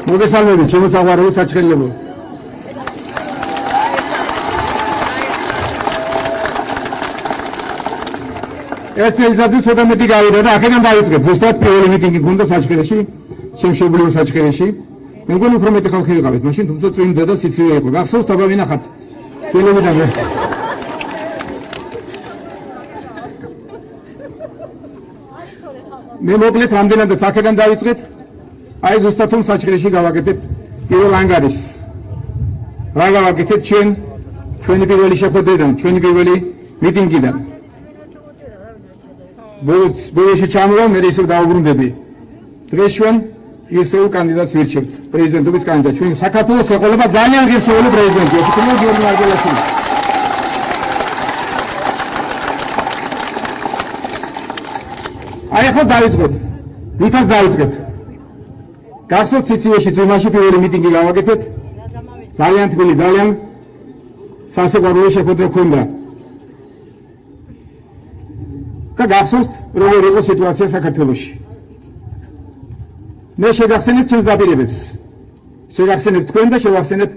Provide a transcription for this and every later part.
მოგესალმებით, ჩემო საყვარელო საჩხერილებო. ერთ წელიწადში ცოტა მეტი გავიდა და აქედან დაიწყეთ. ზუსტად პირველი მიტინგი გუნდა საჩხერეში, შემშობლიურ საჩხერეში. მე მგონი უფრო მეტი ხალხი ვიყავით მაშინ, თუმცა წვიმდა და სიცივე იყო. გახსოვს თაბა ვინახავთ? წელებიდან მე. მე მოკლედ რამდენადაც აქედან დაიწყეთ. აი ზუსტად თუმ საჩხერეში გავაკეთეთ პირველ ანგარიშს. რა გავაკეთეთ ჩვენი პირველი შეხვედრიდან, ჩვენი პირველი მიტინგიდან. ბოლოში ჩამოვა, მე ისევ დაუბრუნდები. დღეს ჩვენ ისევ კანდიდატს ვირჩევთ, პრეზიდენტობის კანდიდატს. ჩვენ საქართველოს ეყოლება ძალიან ღირსეული პრეზიდენტი, ოფიციალურად გიორგი მარგველაშვილი. აი ახლა დავიწყოთ. ვითაც დავიწყეთ. გახსოვთ სიცივეში წვიმაში პირველი მიტინგი გავაკეთეთ. ძალიან თბილი, ძალიან სასიყვარულო შეხვედრა ჰქონდა. და გახსოვთ როგორი იყო სიტუაცია საქართველოში. მე შეგახსენებთ ჩვენს დაპირებებს. შეგახსენებთ თქვენ და შევახსენებთ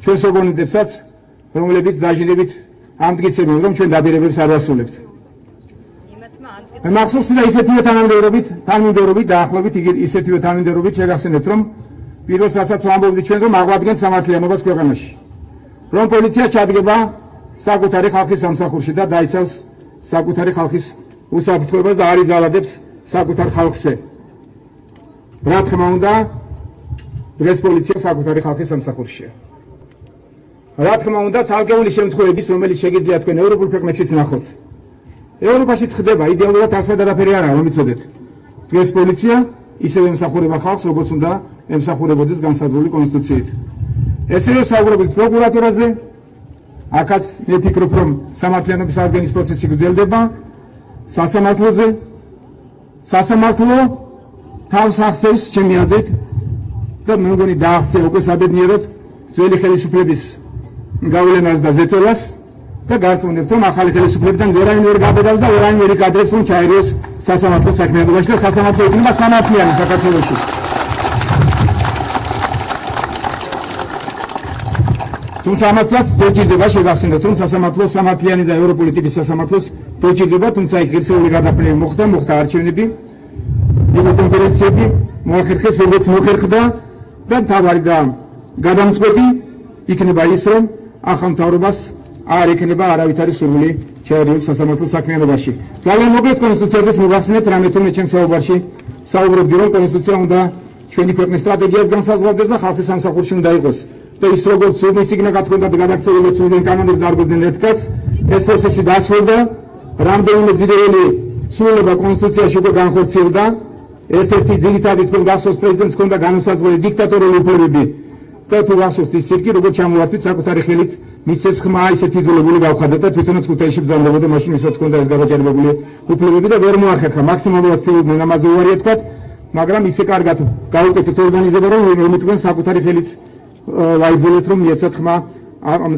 ჩვენს ოპონენტებსაც, რომლებიც დაჟინებით ამტკიცებენ, რომ ჩვენ დაპირებებს არ ვასრულებთ. მახსოვს და ისეთივე თანმიმდევრობით დაახლოებით ისეთივე თანმიმდევრობით შეგახსენებთ, რომ პირველ რასაც ვამბობდით ჩვენ, რომ აღვადგენთ სამართლიანობას ქვეყანაში. რომ პოლიცია ჩადგება საკუთარი ხალხის სამსახურში და დაიცავს საკუთარი ხალხის უსაფრთხოებას და არ იძალადებს საკუთარ ხალხზე. რა თქმა უნდა, დღეს პოლიცია საკუთარი ხალხის სამსახურშია. რა თქმა უნდა, ცალკეული შემთხვევების, რომელიც შეგიძლიათ თქვენ ევროპულ ქვეყნებშიც ნახოთ. ევროპაშიც ხდება, იდეალურად არსად არაფერი არ არის, რომ იცოდეთ. დღეს პოლიცია ისევე ემსახურება ხალხს, როგორც უნდა ემსახურებოდეს განსაზღვრული კონსტიტუციით. ესევე საუბრობთ პროკურატურაზე, აქაც მე ვფიქრობ, რომ სამართლიანობის აღდგენის პროცესი გრძელდება. სასამართლოზე სასამართლო თავს აღწევს ჩემი აზრით და მე მგონი დააღწია უკვე საბედნიეროდ ძველი ხელისუფლების გავლენას და ზეწოლას და გარწმუნებთ, რომ ახალი ხელისუფლებიდან ვერაინ ვერ გაბედავს და ვერაინ ვერ იკადრებს, რომ ჩაერიოს სასამართლო საქმიანობაში და სასამართლო იქნება სამართლიანი საქართველოში. თუმცა ამასაც დოჭირდება შეგახსენებთ, რომ სასამართლო სამართლიანი და ევროპული ტიპის სასამართლოს დოჭირდება, თუმცა იქ ღირსეული გადაფრენი მოხდა არჩევნები, იყო კონფერენციები, მოახერხეს, როგორც მოხერხდა და თავარი და გადამწყვეტი იქნება ის, რომ ახალ მთავრობას არ ექნება არავითარი სურვილი ჩაერიოს სასამართლო საქმიანობაში. ძალიან მოკლედ კონსტიტუციაზეც მოგახსენეთ, რამე თუმე ჩემს საუბარში საუბრობდი, რომ კონსტიტუცია უნდა ჩვენი ქვეყნის სტრატეგიას განსაზღვრდეს და ხალხის სამსახურში უნდა იყოს. და ის როგორც სიგნაკად ჰქონდა და გადაქცეულობ სულიდან კანონებს დარგოდნენ ერთკაც, ეს პროცესი დასრულდა, რამდენიმე ძირეული ცვლილება კონსტიტუციაში უკვე განხორციელდა. ერთ-ერთი ძირითადი თქვენ გახსოვს პრეზიდენტს ჰქონდა განუსაზღვრელი დიქტატორული უფლებები და თუ გახსოვთ ის ცირკი, როგორც ჩამოვართვით საკუთარი ხელით მისცეს ხმა ისეთი იძულებული გავხადა და თვითონაც ქუთაისში ბრძანდებოდა, მაშინ ვისაც ჰქონდა ეს გადაჭარბებული უფლებები და ვერ მოახერხა. მაქსიმალურად ცდილობდნენ ამაზე უარია თქვათ, მაგრამ ისე კარგად გაუკეთეთ ორგანიზება, რომ თქვენ საკუთარი ხელით ვაიძულეთ, რომ მიეცათ ხმა ამ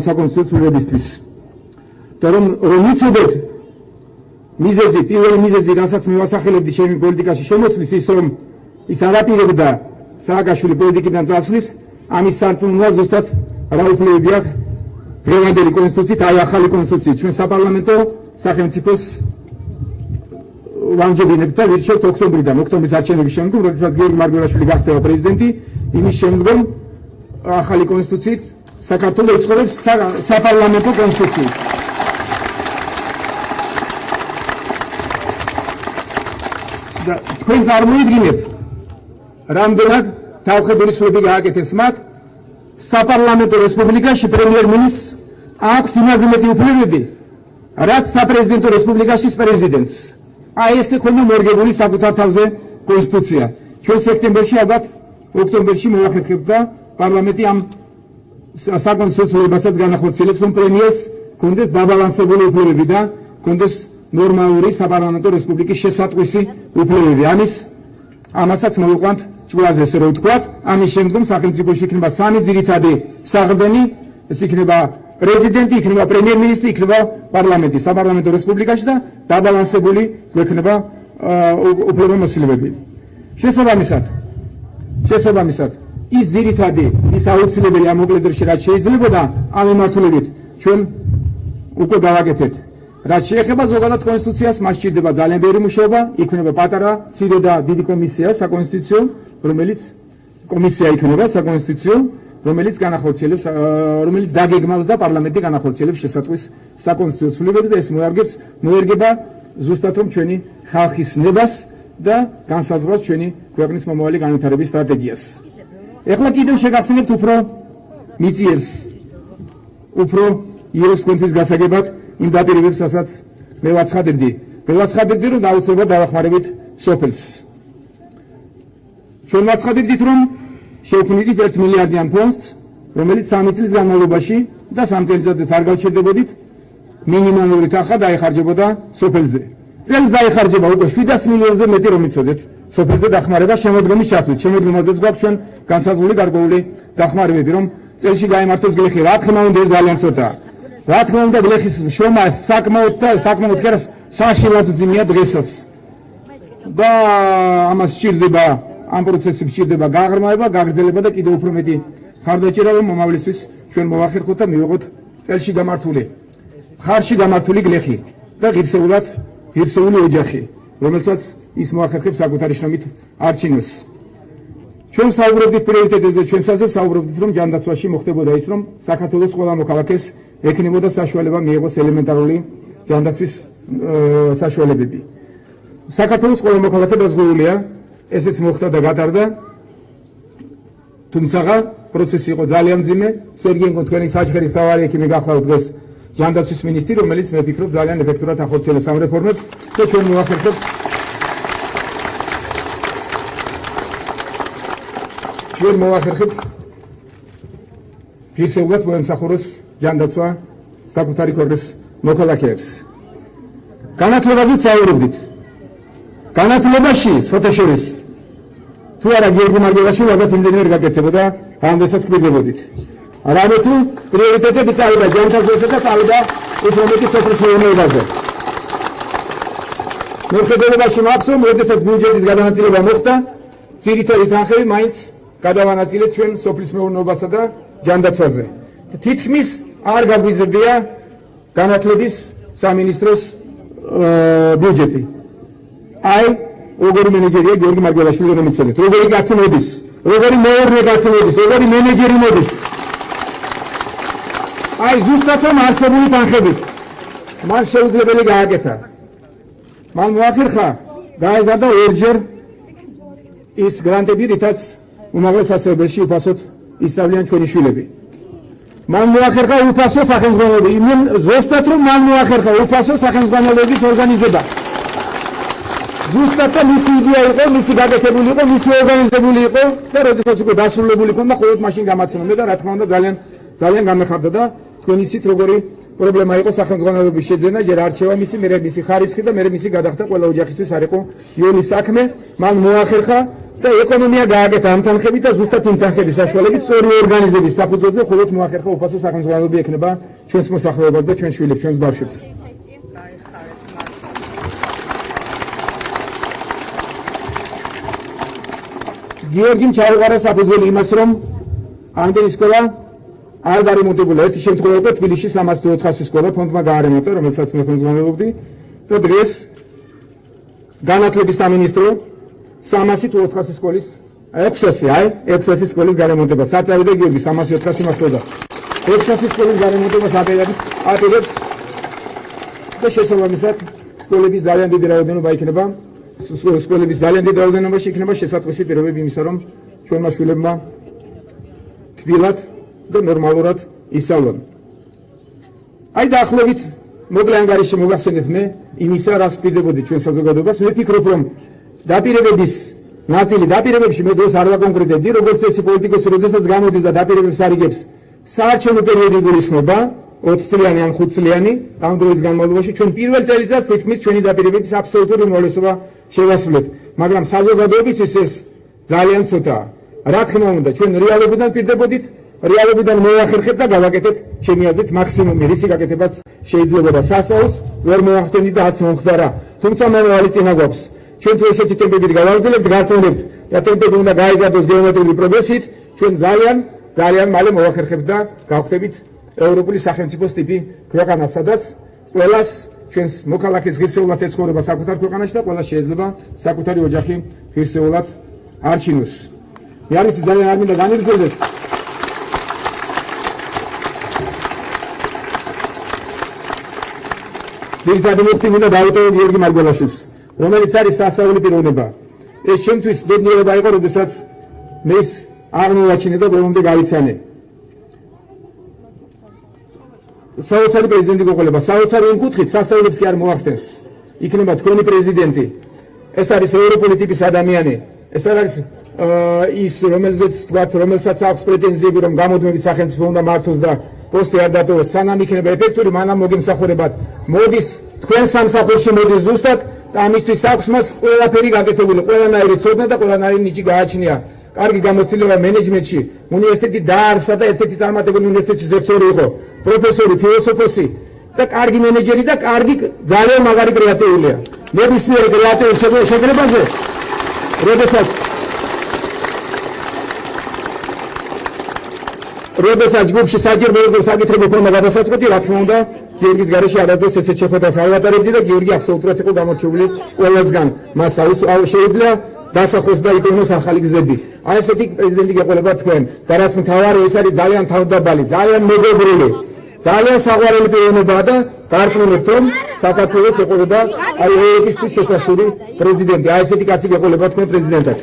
საკონსტიტუციო ცვლილებისთვის. და რომ იცოდეთ მიზეზი, პირველი მიზეზი, რასაც მე ვასახელებდი ჩემი პოლიტიკაში შემოსვლის, ის რომ ის არ აპირებდა სააკაშვილი პოლიტიკიდან წასვლის, ამის სარწმუნოა ზუსტად რა უფლებები აქვს დღევანდელი კონსტიტუციით, აი ახალი კონსტიტუციით. ჩვენ საპარლამენტო სახელმწიფოს ვამჯობინებთ და ვირჩევთ ოქტომბრიდან, ოქტომბრის არჩევნების შემდგომ, როდესაც გიორგი მარგველაშვილი გახდება პრეზიდენტი, იმის შემდგომ ახალი კონსტიტუციით საქართველოს იცხოვრებს საპარლამენტო კონსტიტუციით. და თქვენ წარმოიდგინეთ, რამდენად თავხედული სვები გააკეთეს მათ, საპარლამენტო რესპუბლიკაში პრემიერ-მინისტრს აქვს იმაზე მეტი უფლებები, რაც საპრეზიდენტო რესპუბლიკაში პრეზიდენტს. აი ესე ქონდა მორგებული საკუთარ თავზე კონსტიტუცია. ჩვენ სექტემბერში, ალბათ ოქტომბერში მოახერხებთ და პარლამენტი ამ საკონსტიტუციოებასაც განახორციელებს, რომ პრემიერს კონდეს დაბალანსებული უფლებები და კონდეს ნორმალური საპარლამენტო რესპუბლიკის შესატყვისი უფლებები. ამასაც მოვიყვანთ ჭკუაზე, ესე რომ ვთქვათ, ამის შემდგომ სახელმწიფოში იქნება სამი ძირითადი საყრდენი, ეს იქნება პრეზიდენტი, იქნება პრემიერ-მინისტრი, იქნება პარლამენტი საპარლამენტო რესპუბლიკაში და დაბალანსებული გვექნება უფლებამოსილებები. შესაბამისად, შესაბამისად ის ძირითადი ის აუცილებელი ამ მოკლე დროში რაც შეიძლებოდა ამ მიმართულებით ჩვენ უკვე გავაკეთეთ. რაც შეეხება ზოგადად კონსტიტუციას, მას სჭირდება ძალიან ბევრი მუშაობა, იქნება პატარა, მცირე და დიდი კომისია საკონსტიტუციო, რომელიც განახორციელებს, რომელიც დაგეგმავს და პარლამენტი განახორციელებს შესაძვის საკონსტიტუციო ცვლილებებს და ეს მოერგება ზუსტად რომ ჩვენი ხალხის ნებას და განსაზღვრავს ჩვენი ქვეყნის მომავალი განვითარების სტრატეგიას. ეხლა კიდევ შეგახსენებთ უფრო მიწიერს, უფრო იეროს კონტის გასაგებად იმ დაპირებებს, რასაც მე ვაცხადებდი, რომ დაუცებად დავახმარებით სოფელს. ჩვენ ვაცხადებდით, რომ შევქმნით 1 მილიარდიან ფონდს, რომელიც 3 წლის განმავლობაში და 3 წელიწადზე არ გავჩერდებოდით, მინიმალური თანხა დაიხარჯებოდა სოფელზე. წელს დაიხარჯება უკვე 700 მილიონზე მეტი რომ იცოდეთ სოფელზე დახმარება შემოდგომის ჩათვლით. შემოდგომაზეც გვაქვს ჩვენ განსაზღვრული გარკვეული დახმარებები, რომ წელში გაიმართოს გლეხი. რა თქმა უნდა, ეს ძალიან ცოტაა. რა თქმა უნდა, გლეხის შრომა საკმაოდ საშინლად ძიმია დღესაც. და ამას სჭირდება, ამ პროცესებს სჭირდება გაღრმაება, გაგრძელება და კიდევ უფრო მეტი ხარდაჭერა, რომ მომავლისთვის ჩვენ მოვახერხოთ და მივიღოთ წელში ხარში გამართული გლეხი და ღირსეული ოჯახი, რომელსაც ის მოახერხებს საკუთარი შრომით არჩინოს. ჩვენ საუბრობდით პრიორიტეტებზე და ჩვენ საზღვარგარეთ საუბრობდით, რომ ჯანდაცვაში მოხდებოდა ის, რომ საქართველოს ყველა მოქალაქეს ექნებოდა საშუალება მიიღოს ელემენტარული ჯანდაცვის საშუალებები. საქართველოს ყველა მოქალაქე დაზღვეულია, ესეც მოხდა და გატარდა, თუმცა პროცესი იყო ძალიან მძიმე. სერგიენკო თქვენი საჩქერის თავარი ექიმი გახლავთ დღეს ჯანდაცვის მინისტრი, რომელიც მე ვფიქრობ ძალიან ეფექტურად ახორციელებს ამ რეფორმებს და ჩვენ მოვახერხებთ ღირსეულად მოემსახუროს ჯანდაცვა საკუთარი ქვეყნის მოქალაქეებს. განათლებაზე საუბრობდით. განათლებაში სოთაშორის თუ არა გიორგი მარგველაშვილი ალბათ იმდენი ვერ გაკეთებოდა, რამდენსაც გვიგებოდით. რამე თუ პრიორიტეტები წავიდა ჯანდაცვასა და წავიდა უფრო მეტი სოფლის მეურნეობაზე. მხედველობაში მაქვს, რომ როდესაც ბიუჯეტის გადანაწილება მოხდა, ძირითადი თანხები მაინც გადავანაწილეთ ჩვენ სოფლის მეურნეობასა და ჯანდაცვაზე. თითქმის არ გაგვიზრდია განათლების სამინისტროს ბიუჯეტი. აი, როგორი მენეჯერია გიორგი მარგველაშვილი, რომ იცოდეთ, როგორი კაცი მოდის, როგორი მეურნე კაცი მოდის, როგორი მენეჯერი მოდის. აი, ზუსტად რომ არსებული თანხებით მან შეუძლებელი გააკეთა. მან მოახერხა გაეზარდა ორჯერ ის გრანტები, რითაც უმაღლეს სასწავლებელში უფასოდ ისწავლიან ჩვენი შვილები. მან მოახერხა უფასო სახელმძღვანელოები. ზუსტად რომ მან მოახერხა უფასო სახელმძღვანელოების ორგანიზება. ზუსტად მისი იდეა იყო, მისი გაკეთებული იყო, მისი ორგანიზებული იყო და როდესაც უკვე დასრულებული ქონდა, მხოლოდ მაშინ გამაცნობდა და რა თქმა უნდა ძალიან გამეხარდა და თქვენ იცით როგორი პრობლემა იყო სახელმძღვანელოების შეძენა, ჯერ არჩევა მისი, მერე მისი ხარისხი და მერე მისი გადახდა ყველა ოჯახისთვის არ იყო იოლი საქმე. მან მოახერხა და ეკონომია გააკეთა ამ თანხებით და ზუსტად იმ თანხების საშუალებით სწორი ორგანიზების საფუძველზე მხოლოდ მოახერხა უფასო სახელმძღვანელოები ექნება ჩვენს მოსახლეობას და ჩვენ შვილებს, ჩვენს ბავშვებს. გიორგიმ ჩაუყარა საფუძველი იმას, რომ ამდენი სკოლა არ გარემონტებულა. ერთი შემთხვევა იყო თბილისში 300-400 სკოლა ფონდმა გაარემონტა, რომელსაც მე ხელმძღვანელობდი და დღეს განათლების სამინისტრო 300-400 სკოლის 600 სკოლის გარემონტებას საწავიდა გიორგი 300-400 მახსოვდა. 600 სკოლის გარემონტებას აპირებს და შესაბამისად სკოლების ძალიან დიდი რაოდენობა იქნება. სკოლების ძალიან დიდი რაოდენობაში იქნება შესაძლებელი პირობები იმისა, რომ ჩვენმა შვილებმა თბილად და ნორმალურად ისწავლონ. აი დაახლოებით მოკლე ანგარიში მოგახსენეთ მე იმისა, რას ვპირდებოდი ჩვენ საზოგადოებას. მე ვფიქრობ, რომ დაპირებების ნაწილი დაპირებებში მე დროს არ ვაკონკრეტებდი, როგორც წესი პოლიტიკოსი როდესაც გამოდის და დაპირებებს არიგებს, საარჩევნო პერიოდი გულისხმობა 20 წლიანი ან 5 წლიანი ამ დროის განმავლობაში ჩვენ პირველ წელიწადს თითქმის ჩვენი დაპირებების აბსოლუტური უმრავლესობა შევასრულეთ, მაგრამ საზოგადოებისთვის ეს ძალიან ცოტაა. რა თქმა უნდა, ჩვენ რეალობიდან პირდებოდით, რეალობიდან მოახერხეთ და გავაკეთეთ ჩემი აზრით მაქსიმუმი, რისი გაკეთებაც შეიძლებოდა. სასწაულს ვერ მოახდენით და არც მომხდარა. თუმცა მე ვალი წინა გვაქვს. ჩვენ თუ ესეთი ტემპებით გავაგრძელებთ, გაწევრებთ და ტემპები უნდა გაიზარდოს გეომეტრიული პროგრესით, ჩვენ ძალიან მალე მოვახერხებთ და გავხდებით ევროპული სახელმწიფოს ტიპი ქვეყანა, სადაც ყველას ჩვენს მოქალაქეს ღირსეულად ეცხოვრება საკუთარ ქვეყანაში და ყველას შეიძლება საკუთარი ოჯახი ღირსეულად არჩინოს. მე არ ვიცი, ძალიან არ მინდა განირგრძელდეს. ძირითადი მუხტი მინდა დავუტოვო გიორგი მარგველაშვილს, რომელიც არის სასწაული პიროვნება. ეს ჩემთვის ბედნიერება იყო, როდესაც მე ის აღმოვაჩინე და ბოლომდე გავიცანე. საოცარი პრეზიდენტი გოყოლება, საოცარი იმ კუთხით, სასწაულებს კი არ მოახდენს. იქნება თქვენი პრეზიდენტი. ეს არის ევროპული ტიპის ადამიანი. ეს არ არის ის, რომელსაც აქვს პრეტენზიები, რომ გამოდმებით სახელმწიფო უნდა მართოს და პოსტი არ დატოვოს. სანამ იქნება ეფექტური, მანამ მოგემსახურებათ. მოდის თქვენ სამსახურში, მოდის ზუსტად და ამისთვის აქვს მას ყველაფერი გაკეთებული, ყველანაირი ცოდნა და ყველანაირი ნიჭი გააჩნია. კარგი გამოცდილება მენეჯმენტში, უნივერსიტეტი დაარსა და ერთ-ერთი წარმატებული უნივერსიტეტის რექტორი იყო, პროფესორი, ფილოსოფოსი და კარგი მენეჯერი და კარგი, ძალიან მაგარი კრეატიულია. ნებისმიერ კრეატიულ შეგრებაზე, როდესაც ჯგუფში საჭიროებო საკითხები ქონდა გადასაწყვეტი, რა თქმა უნდა, გიორგის გარეშე არასდროს ესეთ შეხვედრას არ ვატარებდი და გიორგი აბსოლუტურად იყო გამორჩეული ყველასგან. მას შეუძლია დასახოს და იტოვოს ახალი გზები. აი ესეთი პრეზიდენტი გეყოლება თქვენ და რაც მთავარი, ეს არის ძალიან თავდაბალი, ძალიან მეგობრული, ძალიან საყვარელი პიროვნებაა და გარწმუნებთ, რომ საქართველოს ეყოლება აი ევროპისთვის შესაშური პრეზიდენტი. აი ესეთი კაცი გეყოლება თქვენ პრეზიდენტად.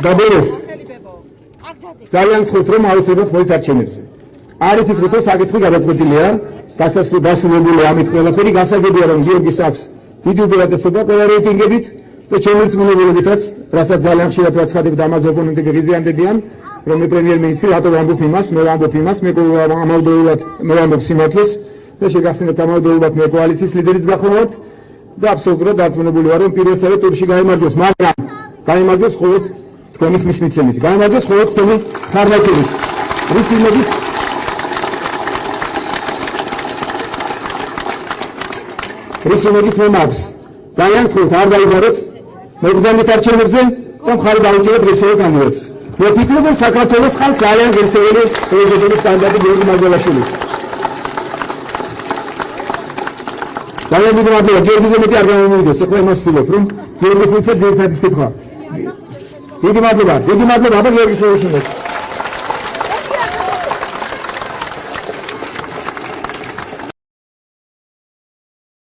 და ბოლოს ძალიან გთხოვთ, რომ აუცილებლად მოით არჩევნებზე. არ იფიქროთ, რომ საკითხი გადაწყვეტილია, დასრულებულია ამით ყველაფერი. გასაგებია, რომ გიორგის აქვს დიდი უპირატესობა ყველა რეიტინგებით და ჩემი რწმუნებულებითაც, რასაც ძალიან ხშირად ვაცხადებ და ამაზე ოპონენტები ღიზიანდებიან, რომ მე პრემიერ-მინისტრი რატო ვამბობ იმას, მე ვამბობ იმას, მე ვამბობ სიმართლეს და შეგახსენებთ ამავდროულად მე კოალიციის ლიდერიც გახლავთ და აბსოლუტურად დარწმუნებული ვარ, რომ პირველსავე ტურში გაიმარჯვოს, მაგრამ გაიმარჯვოს მხოლოდ თქვენი ხმის მიცემით, გაიმარჯვოს მხოლოდ თქვენი ხარვაჭერით. რისიმების მომაქვს. ძალიან გთხოვთ, არ გაიზარდეთ მოგზაურობთ არჩევნებზე და მხარი დაუჭერეთ რისიმის კანდიდატს. მე ვფიქრობ, რომ საქართველოს ხალხს ძალიან ღირსეული პრეზიდენტის კანდიდატი გიორგი მარგველაშვილი. ძალიან დიდი მადლობა, გიორგიზე მეტი არ გამომივიდეს, ახლა იმას ვცდილობ, რომ გიორგის მიცეთ ძირითადი სიტყვა. დიდი მადლობა, აბა გიორგის მოგესალმებით.